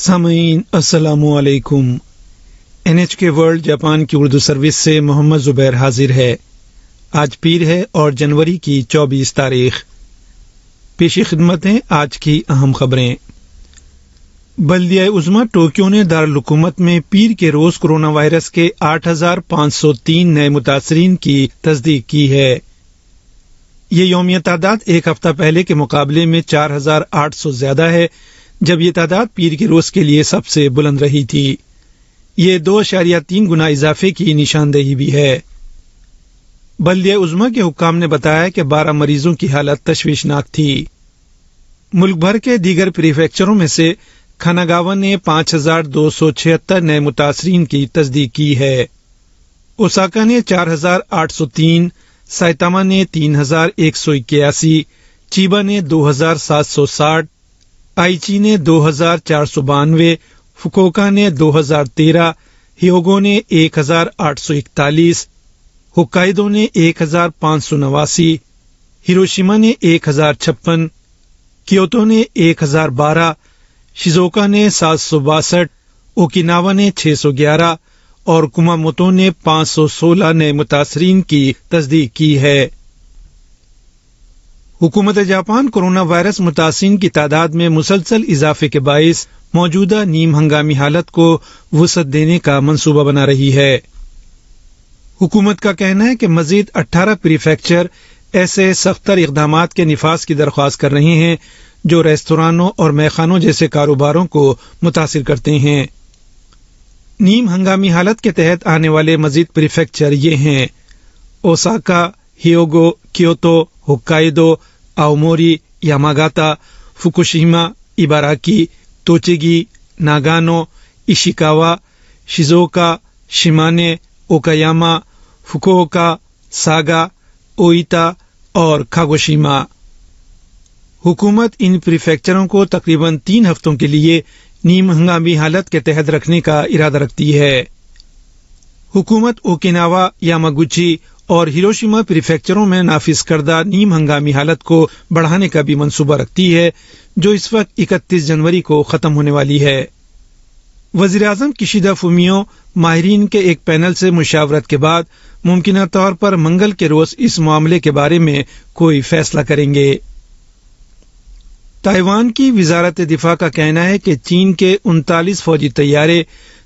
سامعین السلام علیکم۔ NHK ورلڈ جاپان کی اردو سروس سے محمد زبیر حاضر ہے۔ آج پیر ہے اور جنوری کی 24 تاریخ۔ پیشی خدمت ہیں آج کی اہم خبریں۔ بلدیہ عظمیٰ ٹوکیو نے دارالحکومت میں پیر کے روز کورونا وائرس کے 8,503 نئے متاثرین کی تصدیق کی ہے۔ یہ یومیہ تعداد ایک ہفتہ پہلے کے مقابلے میں 4,800 زیادہ ہے، جب یہ تعداد پیر کے روز کے لیے سب سے بلند رہی تھی۔ یہ 2.3 گنا اضافے کی نشاندہی بھی ہے۔ بلدیہ عظمیٰ کے حکام نے بتایا کہ 12 مریضوں کی حالت تشویشناک تھی۔ ملک بھر کے دیگر پریفیکچروں میں سے کھناگاوا نے 5,276 نئے متاثرین کی تصدیق کی ہے۔ اوساکا نے 4,803، سائتاما نے 3,181، چیبا نے 2,760، آئیچی نے 2,492، فکوکا نے 2,013، ہیوگو نے 1,841، ہوکائیدو نے 1,589، ہیروشیما نے 1,056، کیوتو نے 1,012، شیزوکا نے 762، اوکیناوا نے 611 اور کماموتو نے 516 نئے متاثرین کی تصدیق کی ہے۔ حکومت جاپان کورونا وائرس متاثرین کی تعداد میں مسلسل اضافے کے باعث موجودہ نیم ہنگامی حالت کو وسعت دینے کا منصوبہ بنا رہی ہے۔ حکومت کا کہنا ہے کہ مزید 18 پریفیکچر ایسے سخت تر اقدامات کے نفاذ کی درخواست کر رہے ہیں جو ریستورانوں اور میخانوں جیسے کاروباروں کو متاثر کرتے ہیں۔ نیم ہنگامی حالت کے تحت آنے والے مزید پریفیکچر یہ ہیں: Osaka, Hugo, Kyoto, ہوکائیدو، آوموری، یاماگاتا، فوکوشیما، ایباراکی، توچیگی، ناگانو، ایشیکاوا، Shizuoka, شیمانے، اوکایاما، فوکووکا، saga, اوئیتا اور کاگوشیما۔ حکومت ان پریفیکچروں کو تقریباً 3 ہفتوں کے لیے نیم ہنگامی حالت کے تحت رکھنے کا ارادہ رکھتی ہے۔ حکومت اوکیناوا، یاماگوچی اور ہیروشیما پریفیکچروں میں نافذ کردہ نیم ہنگامی حالت کو بڑھانے کا بھی منصوبہ رکھتی ہے، جو اس وقت 31 جنوری کو ختم ہونے والی ہے۔ وزیراعظم کشیدا فومیو ماہرین کے ایک پینل سے مشاورت کے بعد ممکنہ طور پر منگل کے روز اس معاملے کے بارے میں کوئی فیصلہ کریں گے۔ تائیوان کی وزارت دفاع کا کہنا ہے کہ چین کے 39 فوجی طیارے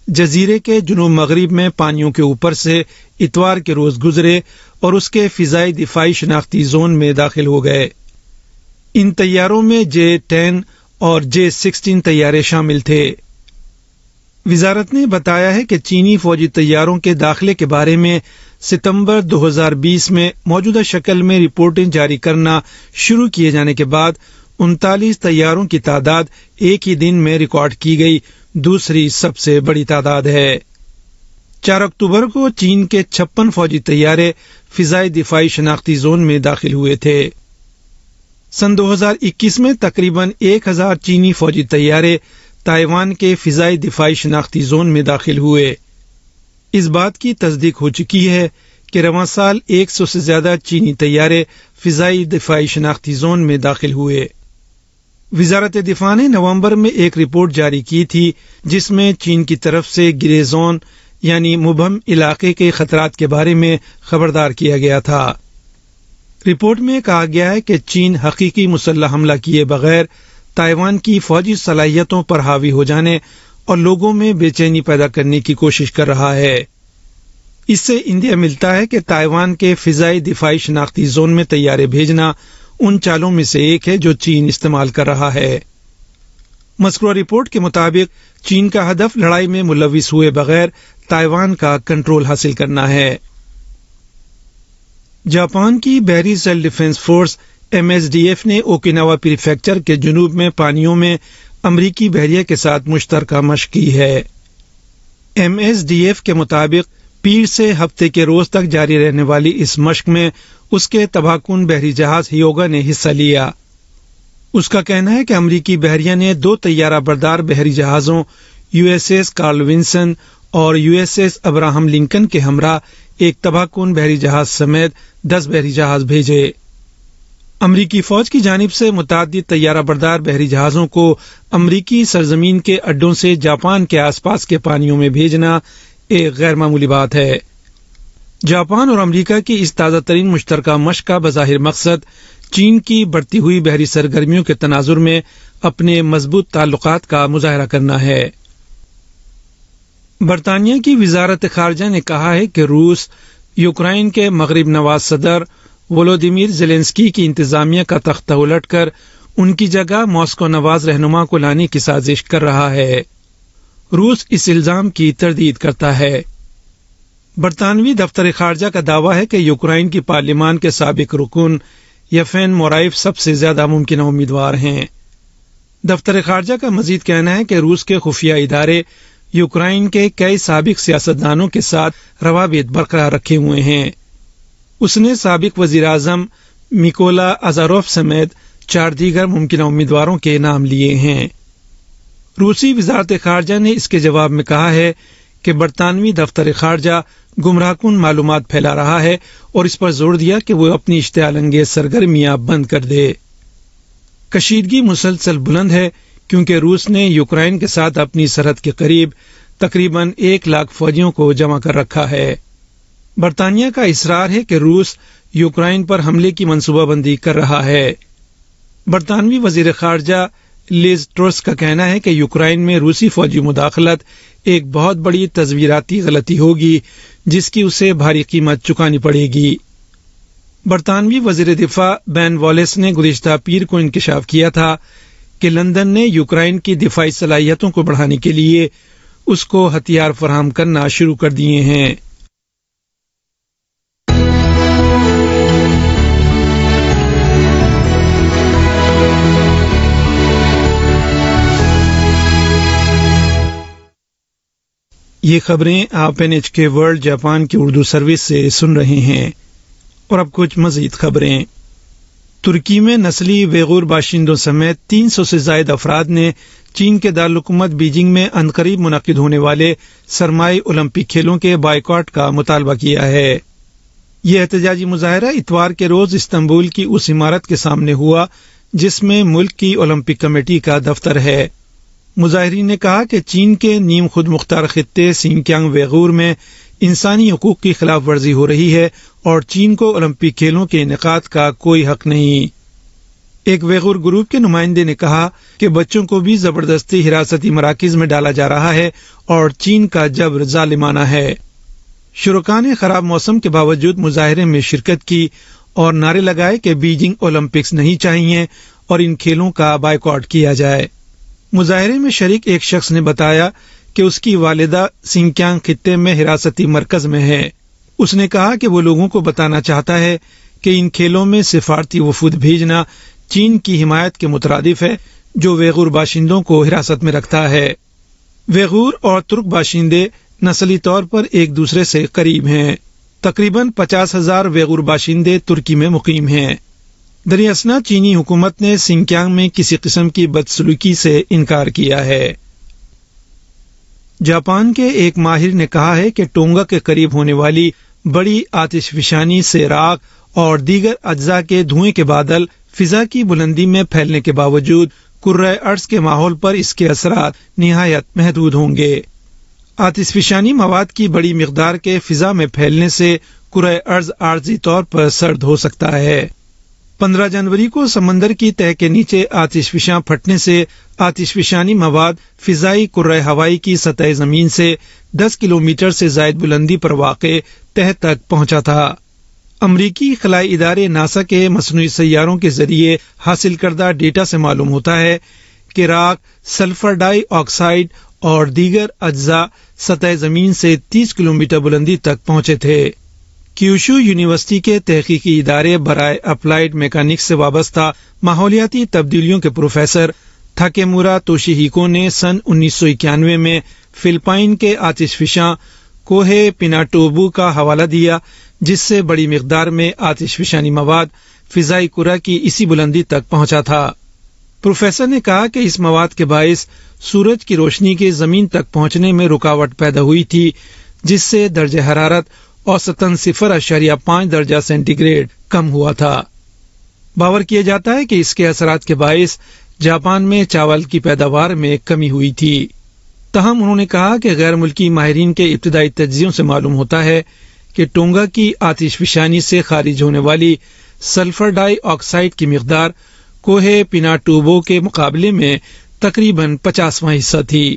جزیرے کے جنوب مغرب میں پانیوں کے اوپر سے اتوار کے روز گزرے اور اس کے فضائی دفاعی شناختی زون میں داخل ہو گئے۔ ان طیاروں میں J-10 اور J-16 طیارے شامل تھے۔ وزارت نے بتایا ہے کہ چینی فوجی طیاروں کے داخلے کے بارے میں ستمبر 2020 میں موجودہ شکل میں رپورٹیں جاری کرنا شروع کیے جانے کے بعد 39 طیاروں کی تعداد ایک ہی دن میں ریکارڈ کی گئی دوسری سب سے بڑی تعداد ہے۔ 4 اکتوبر کو چین کے 56 فوجی طیارے فضائی دفاعی شناختی زون میں داخل ہوئے تھے۔ سن 2021 میں تقریباً 1000 چینی فوجی طیارے تائیوان کے فضائی دفاعی شناختی زون میں داخل ہوئے۔ اس بات کی تصدیق ہو چکی ہے کہ رواں سال 100 سے زیادہ چینی طیارے فضائی دفاعی شناختی زون میں داخل ہوئے۔ وزارت دفاع نے نومبر میں ایک رپورٹ جاری کی تھی جس میں چین کی طرف سے گرے زون یعنی مبہم علاقے کے خطرات کے بارے میں خبردار کیا گیا تھا۔ رپورٹ میں کہا گیا ہے کہ چین حقیقی مسلح حملہ کیے بغیر تائیوان کی فوجی صلاحیتوں پر حاوی ہو جانے اور لوگوں میں بے چینی پیدا کرنے کی کوشش کر رہا ہے۔ اس سے اندیا ملتا ہے کہ تائیوان کے فضائی دفاعی شناختی زون میں طیارے بھیجنا ان چالوں میں سے ایک ہے جو چین استعمال کر رہا ہے۔ مذکورہ رپورٹ کے مطابق چین کا ہدف لڑائی میں ملوث ہوئے بغیر تائیوان کا کنٹرول حاصل کرنا ہے۔ جاپان کی بحری سیل ڈیفنس فورس MSDF نے اوکیناوا پریفیکچر کے جنوب میں پانیوں میں امریکی بحریہ کے ساتھ مشترکہ مشق کی ہے۔ MSDF کے مطابق پیر سے ہفتے کے روز تک جاری رہنے والی اس مشق میں اس کے تباہ کن بحری جہاز ہیوگا نے حصہ لیا۔ اس کا کہنا ہے کہ امریکی بحریہ نے 2 طیارہ بردار بحری جہازوں USS کارل ونسن اور USS ابراہم لنکن کے ہمراہ ایک تباہ کن بحری جہاز سمیت 10 بحری جہاز بھیجے۔ امریکی فوج کی جانب سے متعدد طیارہ بردار بحری جہازوں کو امریکی سرزمین کے اڈوں سے جاپان کے آس پاس کے پانیوں میں بھیجنا ایک غیر معمولی بات ہے۔ جاپان اور امریکہ کی اس تازہ ترین مشترکہ مشق کا بظاہر مقصد چین کی بڑھتی ہوئی بحری سرگرمیوں کے تناظر میں اپنے مضبوط تعلقات کا مظاہرہ کرنا ہے۔ برطانیہ کی وزارت خارجہ نے کہا ہے کہ روس یوکرائن کے مغرب نواز صدر ولودیمیر زیلنسکی کی انتظامیہ کا تختہ الٹ کر ان کی جگہ ماسکو نواز رہنما کو لانے کی سازش کر رہا ہے۔ روس اس الزام کی تردید کرتا ہے۔ برطانوی دفتر خارجہ کا دعویٰ ہے کہ یوکرائن کی پارلیمان کے سابق رکن یفین مورائف سب سے زیادہ ممکنہ امیدوار ہیں۔ دفتر خارجہ کا مزید کہنا ہے کہ روس کے خفیہ ادارے یوکرائن کے کئی سابق سیاستدانوں کے ساتھ روابط برقرار رکھے ہوئے ہیں۔ اس نے سابق وزیر اعظم میکولا ازاروف سمیت 4 دیگر ممکنہ امیدواروں کے نام لیے ہیں۔ روسی وزارت خارجہ نے اس کے جواب میں کہا ہے کہ برطانوی دفتر خارجہ گمراہ کن معلومات پھیلا رہا ہے اور اس پر زور دیا کہ وہ اپنی اشتعال انگیز سرگرمیاں بند کر دے۔ کشیدگی مسلسل بلند ہے کیونکہ روس نے یوکرائن کے ساتھ اپنی سرحد کے قریب تقریباً 1 لاکھ فوجیوں کو جمع کر رکھا ہے۔ برطانیہ کا اصرار ہے کہ روس یوکرائن پر حملے کی منصوبہ بندی کر رہا ہے۔ برطانوی وزیر خارجہ لیز ٹروس کا کہنا ہے کہ یوکرائن میں روسی فوجی مداخلت ایک بہت بڑی تصویراتی غلطی ہوگی جس کی اسے بھاری قیمت چکانی پڑے گی۔ برطانوی وزیر دفاع بین والیس نے گزشتہ پیر کو انکشاف کیا تھا کہ لندن نے یوکرائن کی دفاعی صلاحیتوں کو بڑھانے کے لیے اس کو ہتھیار فراہم کرنا شروع کر دیے ہیں۔ یہ خبریں آپ NHK ورلڈ جاپان کی اردو سروس سے سن رہے ہیں۔ اور اب کچھ مزید خبریں۔ ترکی میں نسلی ویغور باشندوں سمیت 300 سے زائد افراد نے چین کے دارالحکومت بیجنگ میں عنقریب منعقد ہونے والے سرمائی اولمپک کھیلوں کے بائیکاٹ کا مطالبہ کیا ہے۔ یہ احتجاجی مظاہرہ اتوار کے روز استنبول کی اس عمارت کے سامنے ہوا جس میں ملک کی اولمپک کمیٹی کا دفتر ہے۔ مظاہرین نے کہا کہ چین کے نیم خود مختار خطے سنکیانگ ویغور میں انسانی حقوق کی خلاف ورزی ہو رہی ہے اور چین کو اولمپک کھیلوں کے انعقاد کا کوئی حق نہیں۔ ایک ویغور گروپ کے نمائندے نے کہا کہ بچوں کو بھی زبردستی حراستی مراکز میں ڈالا جا رہا ہے اور چین کا جبر ظالمانہ ہے۔ شرکاء نے خراب موسم کے باوجود مظاہرے میں شرکت کی اور نعرے لگائے کہ بیجنگ اولمپکس نہیں چاہیے اور ان کھیلوں کا بائیکاٹ کیا جائے۔ مظاہرے میں شریک ایک شخص نے بتایا کہ اس کی والدہ سنکیانگ خطے میں حراستی مرکز میں ہے۔ اس نے کہا کہ وہ لوگوں کو بتانا چاہتا ہے کہ ان کھیلوں میں سفارتی وفود بھیجنا چین کی حمایت کے مترادف ہے جو ویغور باشندوں کو حراست میں رکھتا ہے۔ ویغور اور ترک باشندے نسلی طور پر ایک دوسرے سے قریب ہیں۔ تقریباً 50,000 ویغور باشندے ترکی میں مقیم ہیں۔ دراصل چینی حکومت نے سنکیانگ میں کسی قسم کی بدسلوکی سے انکار کیا ہے۔ جاپان کے ایک ماہر نے کہا ہے کہ ٹونگا کے قریب ہونے والی بڑی آتش فشانی سے راکھ اور دیگر اجزاء کے دھوئیں کے بادل فضا کی بلندی میں پھیلنے کے باوجود کرۂ ارض کے ماحول پر اس کے اثرات نہایت محدود ہوں گے۔ آتش فشانی مواد کی بڑی مقدار کے فضا میں پھیلنے سے کرۂ ارض عارضی طور پر سرد ہو سکتا ہے۔ 15 جنوری کو سمندر کی تہہ کے نیچے آتش فشاں پھٹنے سے آتش فشانی مواد فضائی کرۂ ہوائی کی سطح زمین سے 10 کلومیٹر سے زائد بلندی پر واقع تہہ تک پہنچا تھا۔ امریکی خلائی ادارے ناسا کے مصنوعی سیاروں کے ذریعے حاصل کردہ ڈیٹا سے معلوم ہوتا ہے کہ راکھ، سلفر ڈائی آکسائڈ اور دیگر اجزاء سطح زمین سے 30 کلومیٹر بلندی تک پہنچے تھے۔ کیوشو یونیورسٹی کے تحقیقی ادارے برائے اپلائیڈ میکینکس سے وابستہ ماحولیاتی تبدیلیوں کے پروفیسر تاکیمورا توشیہیکو نے سن 1991 میں فلپائن کے آتش فشاں کوہ پیناٹوبو کا حوالہ دیا جس سے بڑی مقدار میں آتش فشانی مواد فضائی کرہ کی اسی بلندی تک پہنچا تھا۔ پروفیسر نے کہا کہ اس مواد کے باعث سورج کی روشنی کے زمین تک پہنچنے میں رکاوٹ پیدا ہوئی تھی جس سے درجہ حرارت اوسطاً 0.5 درجہ سینٹی گریڈ کم ہوا تھا۔ باور کیا جاتا ہے کہ اس کے اثرات کے باعث جاپان میں چاول کی پیداوار میں کمی ہوئی تھی۔ تاہم انہوں نے کہا کہ غیر ملکی ماہرین کے ابتدائی تجزیوں سے معلوم ہوتا ہے کہ ٹونگا کی آتش فشانی سے خارج ہونے والی سلفر ڈائی آکسائڈ کی مقدار کوہ پیناٹوبو کے مقابلے میں تقریباً 50واں حصہ تھی۔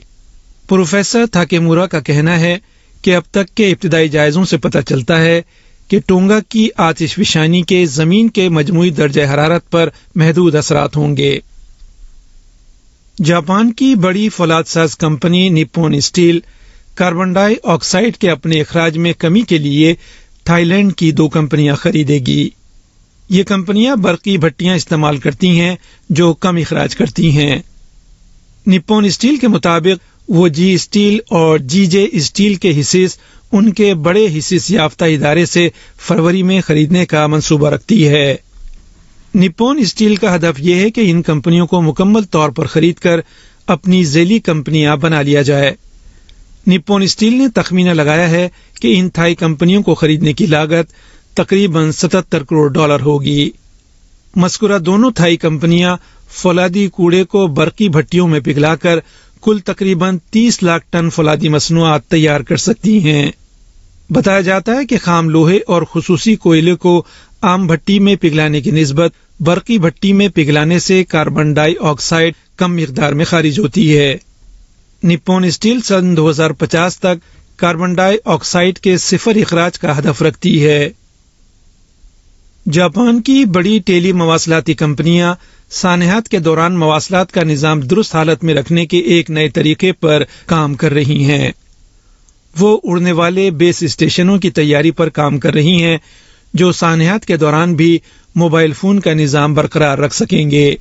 پروفیسر تھاکیمورا کا کہنا ہے کہ اب تک کے ابتدائی جائزوں سے پتہ چلتا ہے کہ ٹونگا کی آتش فشانی کے زمین کے مجموعی درجہ حرارت پر محدود اثرات ہوں گے۔ جاپان کی بڑی فولاد ساز کمپنی نیپون اسٹیل کاربن ڈائی آکسائڈ کے اپنے اخراج میں کمی کے لیے تھائی لینڈ کی 2 کمپنیاں خریدے گی۔ یہ کمپنیاں برقی بھٹیاں استعمال کرتی ہیں جو کم اخراج کرتی ہیں۔ نیپون اسٹیل کے مطابق وہ جی اسٹیل اور جی جے اسٹیل کے حصص ان کے بڑے حصص یافتہ ادارے سے فروری میں خریدنے کا منصوبہ رکھتی ہے۔ نیپون اسٹیل کا ہدف یہ ہے کہ ان کمپنیوں کو مکمل طور پر خرید کر اپنی ذیلی کمپنیاں بنا لیا جائے۔ نیپون اسٹیل نے تخمینہ لگایا ہے کہ ان تھائی کمپنیوں کو خریدنے کی لاگت تقریباً $77 کروڑ ہوگی۔ مذکورہ دونوں تھائی کمپنیاں فولادی کوڑے کو برقی بھٹیوں میں پگھلا کر کل تقریباً 30 لاکھ ٹن فولادی مصنوعات تیار کر سکتی ہیں۔ بتایا جاتا ہے کہ خام لوہے اور خصوصی کوئلے کو عام بھٹی میں پگھلانے کی نسبت برقی بھٹی میں پگھلانے سے کاربن ڈائی آکسائڈ کم مقدار میں خارج ہوتی ہے۔ نیپون اسٹیل سن 2050 تک کاربن ڈائی آکسائڈ کے 0 اخراج کا ہدف رکھتی ہے۔ جاپان کی بڑی ٹیلی مواصلاتی کمپنیاں سانحات کے دوران مواصلات کا نظام درست حالت میں رکھنے کے ایک نئے طریقے پر کام کر رہی ہیں۔ وہ اڑنے والے بیس اسٹیشنوں کی تیاری پر کام کر رہی ہیں جو سانحات کے دوران بھی موبائل فون کا نظام برقرار رکھ سکیں گے۔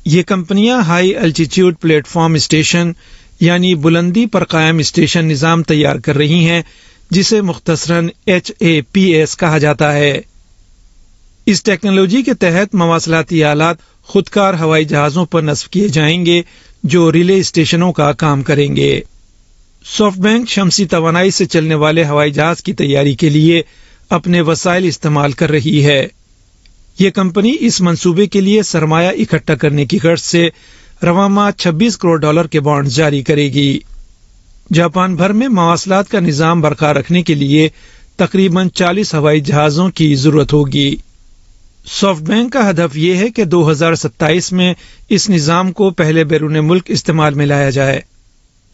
یہ کمپنیاں high altitude plate form station یعنی بلندی پر قائم اسٹیشن نظام تیار کر رہی ہیں جسے مختصراً HAPS کہا جاتا ہے۔ اس ٹیکنالوجی کے تحت مواصلاتی آلات خودکار ہوائی جہازوں پر نصب کیے جائیں گے جو ریلے اسٹیشنوں کا کام کریں گے۔ سافٹ بینک شمسی توانائی سے چلنے والے ہوائی جہاز کی تیاری کے لیے اپنے وسائل استعمال کر رہی ہے۔ یہ کمپنی اس منصوبے کے لیے سرمایہ اکٹھا کرنے کی غرض سے رواں ماہ $26 کروڑ کے بانڈ جاری کرے گی۔ جاپان بھر میں مواصلات کا نظام برقرار رکھنے کے لیے تقریباً 40 ہوائی جہازوں کی ضرورت ہوگی۔ سافٹ بینک کا ہدف یہ ہے کہ 2027 میں اس نظام کو پہلے بیرون ملک استعمال میں لایا جائے۔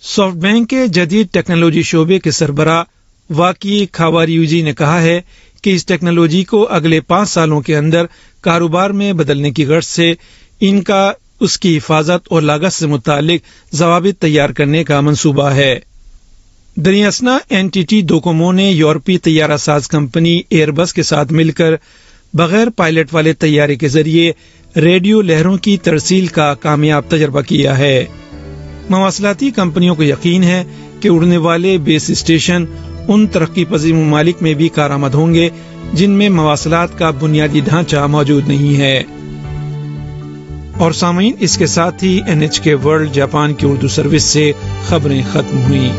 سافٹ بینک کے جدید ٹیکنالوجی شعبے کے سربراہ واکی کھاواریوجی نے کہا ہے کہ اس ٹیکنالوجی کو اگلے 5 سالوں کے اندر کاروبار میں بدلنے کی غرض سے ان کا اس کی حفاظت اور لاگت سے متعلق ضوابط تیار کرنے کا منصوبہ ہے۔ دریاسنا NTT ڈوکومو نے یورپی طیارہ ساز کمپنی ایئر بس کے ساتھ مل کر بغیر پائلٹ والے طیارے کے ذریعے ریڈیو لہروں کی ترسیل کا کامیاب تجربہ کیا ہے۔ مواصلاتی کمپنیوں کو یقین ہے کہ اڑنے والے بیس اسٹیشن ان ترقی پذیر ممالک میں بھی کارآمد ہوں گے جن میں مواصلات کا بنیادی ڈھانچہ موجود نہیں ہے۔ اور سامعین، اس کے ساتھ ہی NHK ورلڈ جاپان کی اردو سروس سے خبریں ختم ہوئیں۔